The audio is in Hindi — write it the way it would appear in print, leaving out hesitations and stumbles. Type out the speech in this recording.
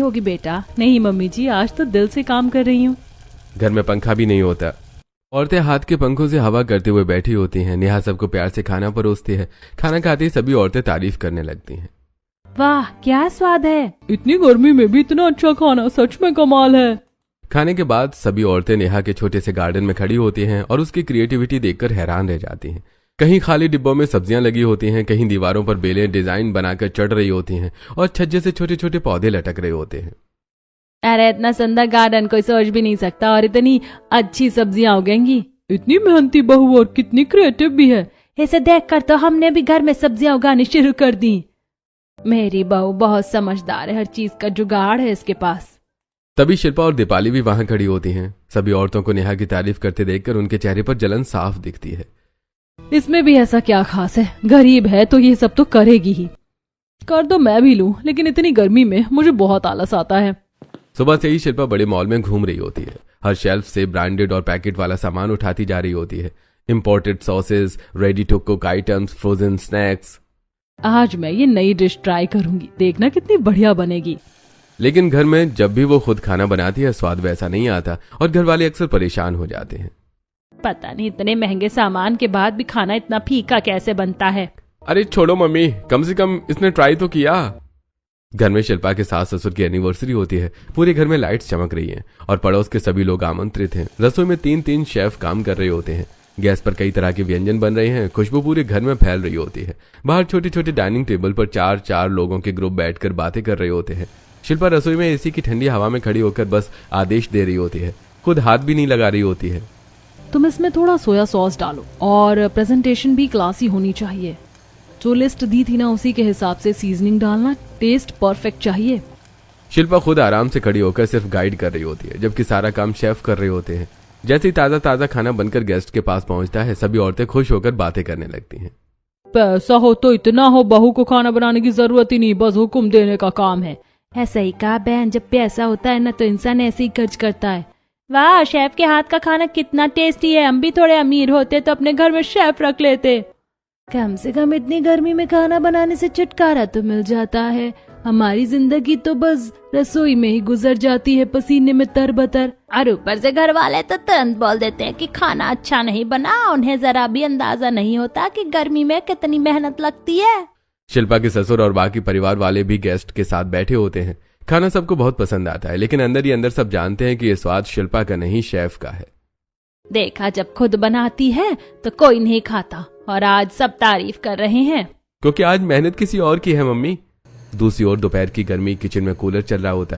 होगी बेटा? नहीं मम्मी जी, आज तो दिल से काम कर रही हूँ। घर में पंखा भी नहीं होता। औरतें हाथ के पंखों से हवा करते हुए बैठी होती हैं। नेहा सबको प्यार से खाना परोसती है। खाना खाते ही सभी औरतें तारीफ करने लगती हैं। वाह क्या स्वाद है! इतनी गर्मी में भी इतना अच्छा खाना, सच में कमाल है। खाने के बाद सभी औरतें नेहा के छोटे से गार्डन में खड़ी होती हैं और उसकी क्रिएटिविटी देखकर हैरान रह जाती हैं। कहीं खाली डिब्बों में सब्जियां लगी होती हैं, कहीं दीवारों पर बेलें डिजाइन बनाकर चढ़ रही होती हैं और छज्जे से छोटे छोटे पौधे लटक रहे होते हैं। अरे इतना सुंदर गार्डन कोई सोच भी नहीं सकता, और इतनी अच्छी सब्जियां उगेंगी। इतनी मेहनती बहू और कितनी क्रिएटिव भी है। इसे देखकर तो हमने भी घर में सब्जियां उगानी शुरू कर दी। मेरी बहू बहुत समझदार है, हर चीज का जुगाड़ है इसके पास। तभी शिल्पा और दीपाली भी वहां खड़ी होती हैं। सभी औरतों को नेहा की तारीफ करते देखकर उनके चेहरे पर जलन साफ दिखती है। इसमें भी ऐसा क्या खास है? गरीब है तो ये सब तो करेगी ही। कर तो मैं भी लूं, लेकिन इतनी गर्मी में मुझे बहुत आलस आता है। सुबह से ही शिल्पा बड़े मॉल में घूम रही होती है। हर शेल्फ से ब्रांडेड और पैकेट वाला सामान उठाती जा रही होती है। Imported sauces, ready to cook items, frozen snacks. आज मैं ये नई डिश ट्राई करूंगी, देखना कितनी बढ़िया बनेगी। लेकिन घर में जब भी वो खुद खाना बनाती है स्वाद वैसा नहीं आता और घर वाले अक्सर परेशान हो जाते हैं। पता नहीं इतने महंगे सामान के बाद भी खाना इतना फीका कैसे बनता है। अरे छोड़ो मम्मी, कम से कम इसने ट्राई तो किया। घर में शिल्पा के सास ससुर की एनिवर्सरी होती है। पूरे घर में लाइट्स चमक रही हैं और पड़ोस के सभी लोग आमंत्रित हैं। रसोई में 3-3 शेफ काम कर रहे होते हैं। गैस पर कई तरह के व्यंजन बन रहे हैं। खुशबू पूरे घर में फैल रही होती है। बाहर छोटे छोटे डाइनिंग टेबल पर 4-4 लोगों के ग्रुप बैठकर बातें कर रहे होते हैं। शिल्पा रसोई में एसी की ठंडी हवा में खड़ी होकर बस आदेश दे रही होती है, खुद हाथ भी नहीं लगा रही होती है। तुम इसमें थोड़ा सोया सॉस डालो और प्रेजेंटेशन भी क्लासी होनी चाहिए। जो लिस्ट दी थी ना उसी के हिसाब से सीजनिंग डालना, टेस्ट परफेक्ट चाहिए। शिल्पा खुद आराम से खड़ी होकर सिर्फ गाइड कर रही होती है, जबकि सारा काम शेफ कर रहे होते हैं। जैसे ही ताजा ताजा खाना बनकर गेस्ट के पास पहुंचता है, सभी औरतें खुश होकर बातें करने लगती हैं। पैसा हो तो इतना हो, बहू को खाना बनाने की जरूरत ही नहीं, बस हुक्म देने का काम है। ऐसा ही कहा बहन, जब पैसा होता है ना तो इंसान ऐसे ही खर्च करता है। वाह, शेफ के हाथ का खाना कितना टेस्टी है। हम भी थोड़े अमीर होते तो अपने घर में शेफ रख लेते। कम से कम इतनी गर्मी में खाना बनाने से छुटकारा तो मिल जाता है। हमारी जिंदगी तो बस रसोई में ही गुजर जाती है, पसीने में तरबतर। और ऊपर से घर वाले तो तुरंत बोल देते हैं कि खाना अच्छा नहीं बना। उन्हें जरा भी अंदाजा नहीं होता कि गर्मी में कितनी मेहनत लगती है। शिल्पा के ससुर और बाकी परिवार वाले भी गेस्ट के साथ बैठे होते हैं। खाना सबको बहुत पसंद आता है, लेकिन अंदर ही अंदर सब जानते हैं कि ये स्वाद शिल्पा का नहीं, शेफ का है। देखा, जब खुद बनाती है तो कोई नहीं खाता, और आज सब तारीफ कर रहे हैं क्योंकि आज मेहनत किसी और की है मम्मी। दूसरी ओर दोपहर की गर्मी, किचन में कूलर चल रहा होता है।